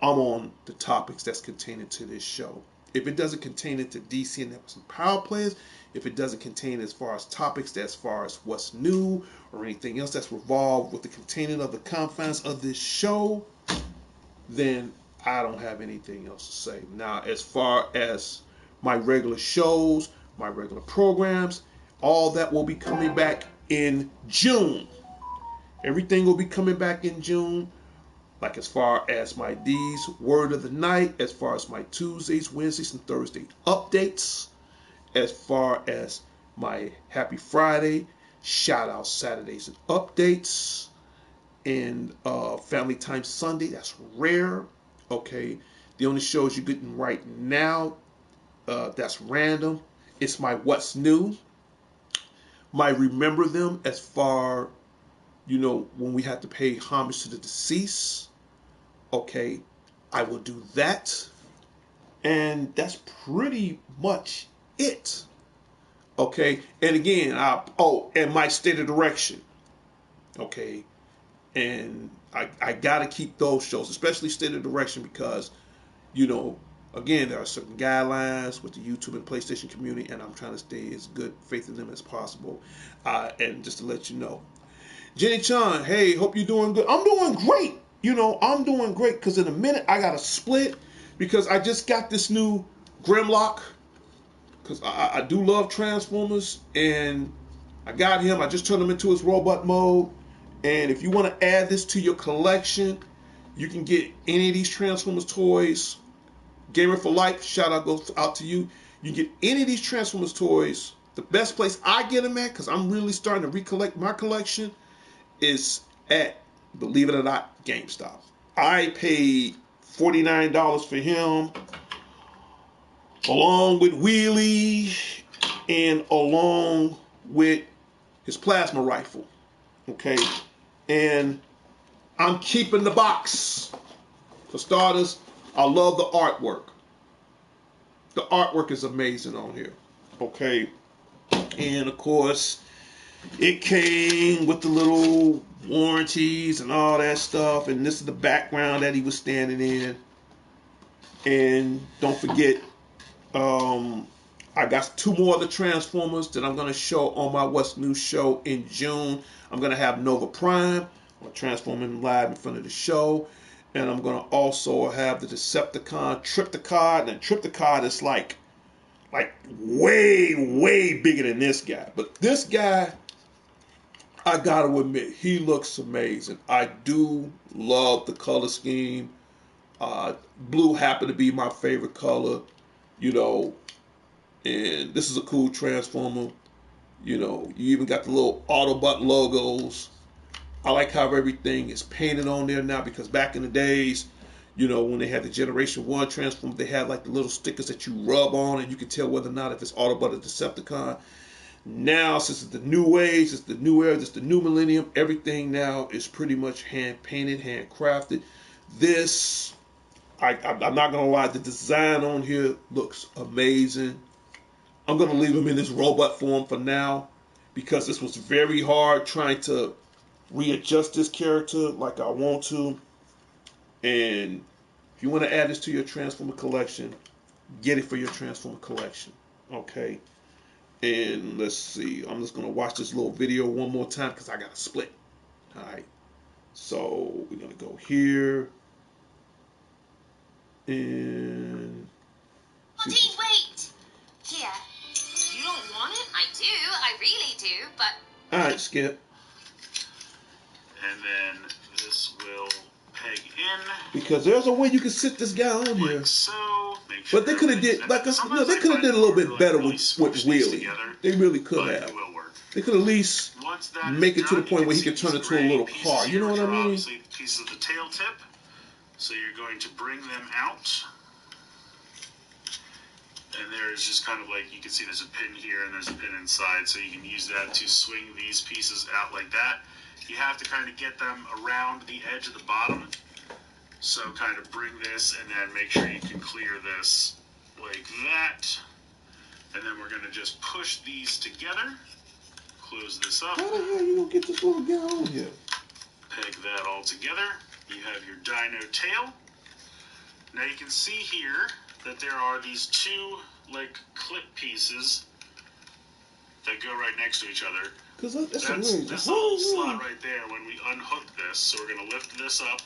I'm on the topics that's contained into this show. If it doesn't contain into DC and Networks and Power Players, if it doesn't contain as far as topics, as far as what's new or anything else that's revolved with the containing of the confines of this show, then I don't have anything else to say. Now, as far as my regular shows, my regular programs, all that will be coming back in June. Everything will be coming back in June. Like as far as my D's Word of the Night, as far as my Tuesdays, Wednesdays, and Thursday updates, as far as my Happy Friday, shout out Saturdays and updates, and Family Time Sunday, that's rare. Okay, the only shows you're getting right now, that's random. It's my What's New, my Remember Them, as far, when we have to pay homage to the deceased. Okay, I will do that. And that's pretty much it. Okay, and again, and my State of Direction. Okay, and I got to keep those shows, especially State of Direction, because, again, there are certain guidelines with the YouTube and PlayStation community, and I'm trying to stay as good faith in them as possible. And just to let you know, Jenny Chan, hey, hope you're doing good. I'm doing great. I'm doing great because in a minute I got to split because I just got this new Grimlock because I do love Transformers, and I got him. I just turned him into his robot mode. And if you want to add this to your collection, you can get any of these Transformers toys. Gamer for Life, shout out goes out to you. You can get any of these Transformers toys. The best place I get them at, because I'm really starting to recollect my collection, is at, believe it or not, GameStop. I paid $49 for him, along with Wheelie, and along with his plasma rifle. Okay, and I'm keeping the box. For starters, I love the artwork. The artwork is amazing on here. Okay, and of course, it came with the little warranties and all that stuff, and this is the background that he was standing in. And don't forget, I got 2 more of the Transformers that I'm going to show on my What's New show in June. I'm going to have Nova Prime, or Transforming live in front of the show, and I'm going to also have the Decepticon Tripticon, and Tripticon is like way bigger than this guy. But this guy, I gotta admit, he looks amazing. I do love the color scheme. Blue happened to be my favorite color, and this is a cool Transformer. You even got the little Autobot logos. I like how everything is painted on there now, because back in the days, when they had the Generation 1 Transformer, they had like the little stickers that you rub on and you can tell whether or not if it's Autobot or Decepticon. Now, since it's the new age, it's the new era, it's the new millennium, everything now is pretty much hand painted, hand crafted. This, I'm not going to lie, the design on here looks amazing. I'm going to leave him in this robot form for now, because this was very hard trying to readjust this character like I want to. And if you want to add this to your Transformer collection, get it for your Transformer collection. Okay? And let's see. I'm just gonna watch this little video one more time because I got to split. All right. So we're gonna go here and. Auntie, wait! Here. You don't want it? I do. I really do. But. All right, Skip. And then this will peg in. Because there's a way you can sit this guy on here. Like so. Make sure But they could have did they could have did a little bit better with Wheelie. They really could have. They could at least make it to the point where he could turn it to a little car. You know what I mean? Obviously, pieces of the tail tip. So you're going to bring them out. And there's just kind of like, you can see there's a pin here and there's a pin inside. So you can use that to swing these pieces out like that. You have to kind of get them around the edge of the bottom. So kind of bring this and then make sure you can clear this like that. And then we're going to just push these together. Close this up. How the hell you gonna get this little guy on here? Peg that all together. You have your dino tail. Now you can see here that there are these two like clip pieces that go right next to each other. That's this little slot right there when we unhook this. So we're going to lift this up.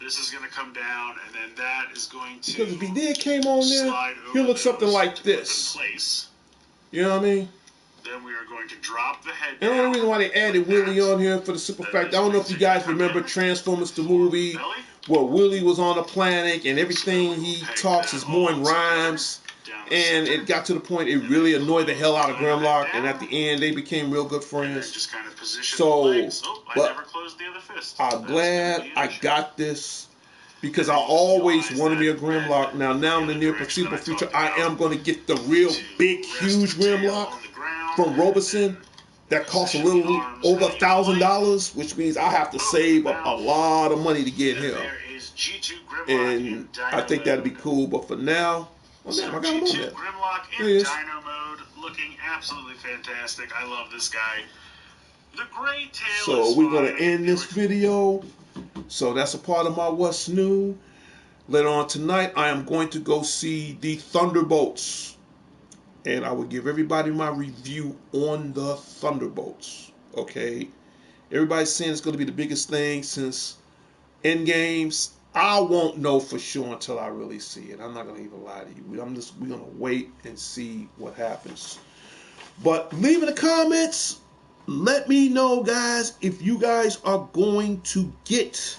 This is going to come down, and then that is going to because if he did came on there, he'll look something like this. You know what I mean? Then we are going to drop the head down. And the only reason why they added Willie on here for the simple fact, I don't know if you guys remember Transformers the movie, where Willie was on a planet and everything he talks is more in rhymes. And it got to the point it really annoyed the hell out of Grimlock, and at the end they became real good friends. So, but I'm glad I got this because I always wanted me a Grimlock. Now in the near foreseeable future, I am going to get the real big, huge Grimlock from Robeson that costs a little over $1,000, which means I have to save up a lot of money to get him. And I think that'd be cool. But for now. Oh, damn, I got him on there. Grimlock in Dino mode, looking absolutely fantastic. I love this guy. The gray tail. So we're gonna end this video. So that's a part of my what's new. Later on tonight, I am going to go see the Thunderbolts, and I will give everybody my review on the Thunderbolts. Okay, everybody's saying it's going to be the biggest thing since Endgames. I won't know for sure until I really see it. I'm not going to even lie to you. We're going to wait and see what happens. But leave in the comments. Let me know, guys, if you guys are going to get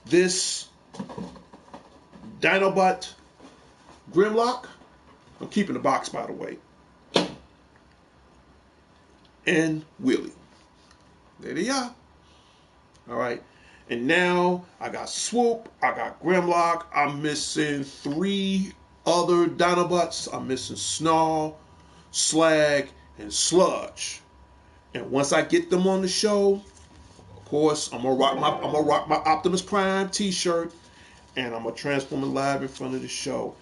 this Dinobot Grimlock. I'm keeping the box, by the way. And Willie. There they are. All right. And now I got Swoop, I got Grimlock, I'm missing 3 other Dinobots. I'm missing Snarl, Slag, and Sludge. And once I get them on the show, of course, I'm gonna rock my Optimus Prime T-shirt, and I'm gonna transform it live in front of the show.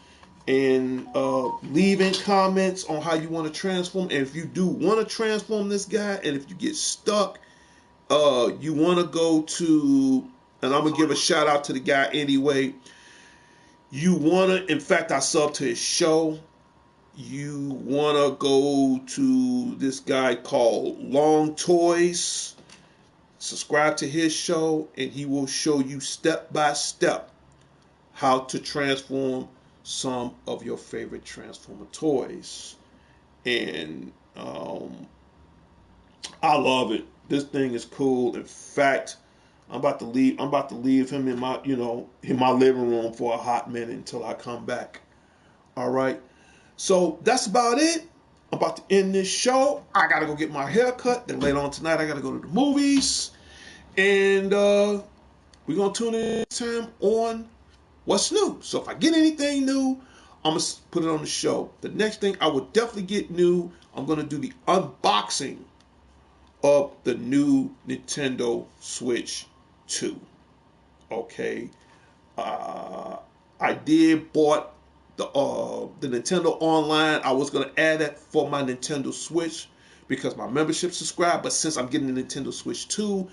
And leave in comments on how you want to transform. And if you do want to transform this guy, and if you get stuck, you want to go to, and I'm going to give a shout out to the guy anyway. You want to, in fact, I sub to his show. You want to go to this guy called Long Toys. Subscribe to his show, and he will show you step by step how to transform some of your favorite Transformer toys. And I love it. This thing is cool. In fact, I'm about to leave him in my, in my living room for a hot minute until I come back. All right. So that's about it. I'm about to end this show. I gotta go get my hair cut. Then later on tonight, I gotta go to the movies. And we're gonna tune in next time on What's New. So if I get anything new, I'm gonna put it on the show. The next thing I will definitely get new, I'm gonna do the unboxing of the new Nintendo Switch 2. Okay, I did bought the Nintendo Online. I was gonna add that for my Nintendo Switch because my membership subscribed. But since I'm getting the Nintendo Switch 2,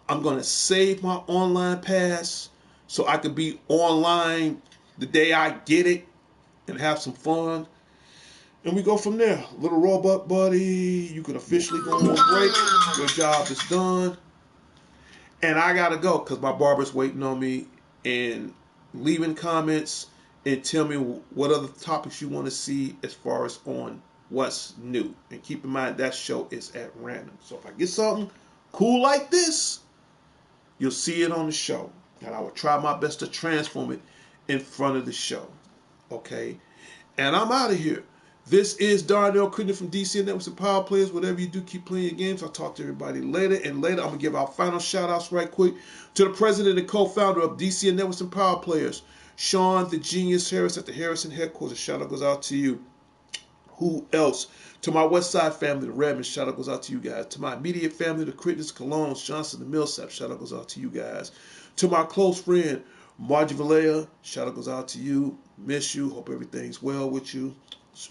I'm gonna save my online pass so I could be online the day I get it and have some fun. And we go from there. Little robot buddy, you can officially go on break. Your job is done. And I gotta go because my barber's waiting on me. And leaving comments and tell me what other topics you want to see as far as on what's new. And keep in mind that show is at random. So if I get something cool like this, you'll see it on the show. And I will try my best to transform it in front of the show. Okay? And I'm out of here. This is Darnell Crittenden from DC Networks and Power Players. Whatever you do, keep playing your games. I'll talk to everybody later. And later, I'm going to give our final shout-outs right quick to the president and co-founder of DC Networks and Power Players, Sean the Genius Harris at the Harrison headquarters. Shout-out goes out to you. Who else? To my West Side family, the Redmonds, shout-out goes out to you guys. To my immediate family, the Crittendens, Colognes, Johnson, the Millsap, shout-out goes out to you guys. To my close friend, Margie Valleja, shout-out goes out to you. Miss you. Hope everything's well with you.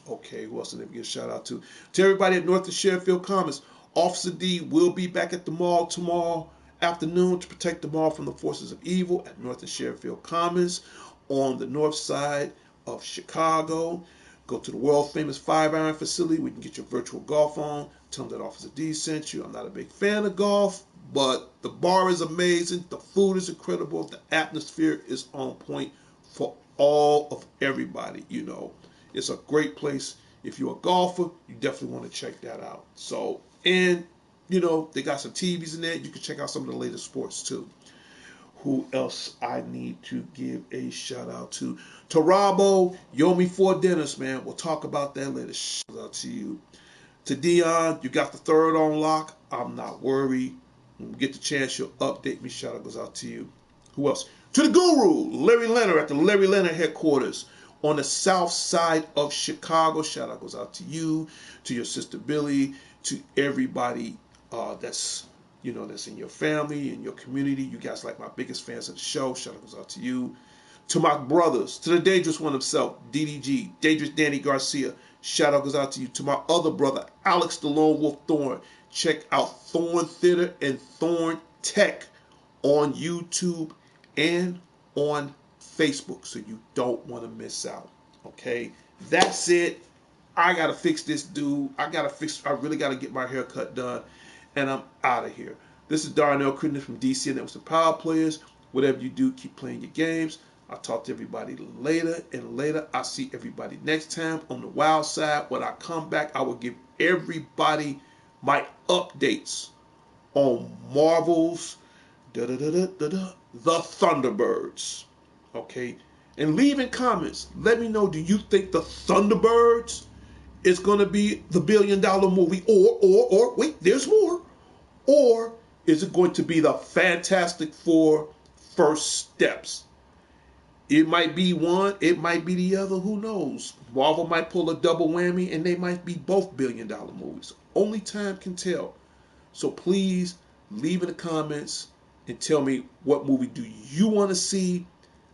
Okay, who else did I give a shout out to? To everybody at North and Sheffield Commons. Officer D will be back at the mall tomorrow afternoon to protect the mall from the forces of evil at North and Sheffield Commons on the north side of Chicago. Go to the world famous 5-iron facility where you can get your virtual golf on. Tell them that Officer D sent you. I'm not a big fan of golf, but the bar is amazing. The food is incredible. The atmosphere is on point for all of everybody, you know. It's a great place. If you're a golfer, you definitely want to check that out. So, and, you know, they got some TVs in there. You can check out some of the latest sports, too. Who else I need to give a shout out to? To Robbo, you owe me 4 dinners, man. We'll talk about that later. Shout out to you. To Dion, you got the 3rd on lock. I'm not worried. When we get the chance, you'll update me. Shout out goes out to you. Who else? To the Guru, Larry Leonard at the Larry Leonard headquarters on the south side of Chicago. Shout out goes out to you, to your sister Billy, to everybody that's in your family, in your community. You guys like my biggest fans of the show. Shout out goes out to you. To my brothers, to the dangerous one himself, DDG, Dangerous Danny Garcia. Shout out goes out to you. To my other brother, Alex the Lone Wolf Thorne. Check out Thorne Theater and Thorne Tech on YouTube and on Facebook, so you don't want to miss out. Okay, that's it. I gotta fix this dude. I really gotta get my haircut done, and I'm out of here. This is Darnell Crittenden from DC Networks and Power Players. Whatever you do, keep playing your games. I'll talk to everybody later and later. I'll see everybody next time on the wild side. When I come back, I will give everybody my updates on Marvel's The Thunderbirds. Okay, and leave in comments. Let me know, do you think the Thunderbirds is going to be the $1 billion movie, or wait, there's more, or is it going to be the Fantastic Four First Steps? It might be one, it might be the other, who knows? Marvel might pull a double whammy and they might be both $1 billion movies. Only time can tell. So please leave in the comments and tell me, what movie do you want to see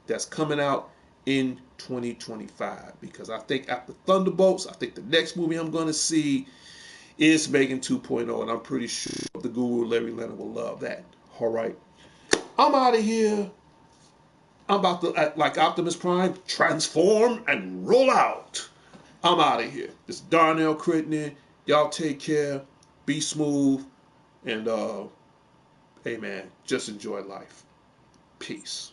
that's coming out in 2025? Because I think after Thunderbolts, I think the next movie I'm going to see is Megan 2.0, and I'm pretty sure the Guru Larry Leonard will love that. All right, I'm out of here. I'm about to, like Optimus Prime, transform and roll out. I'm out of here. This is Darnell Crittenden. Y'all take care. Be smooth. And, hey, man, just enjoy life. Peace.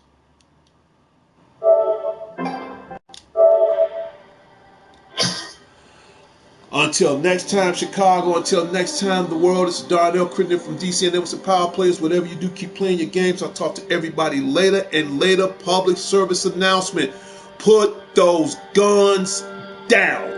Until next time, Chicago. Until next time, the world. This is Darnell Crittenden from DC and Networks and Power Players. Whatever you do, keep playing your games. I'll talk to everybody later. And later, public service announcement. Put those guns down.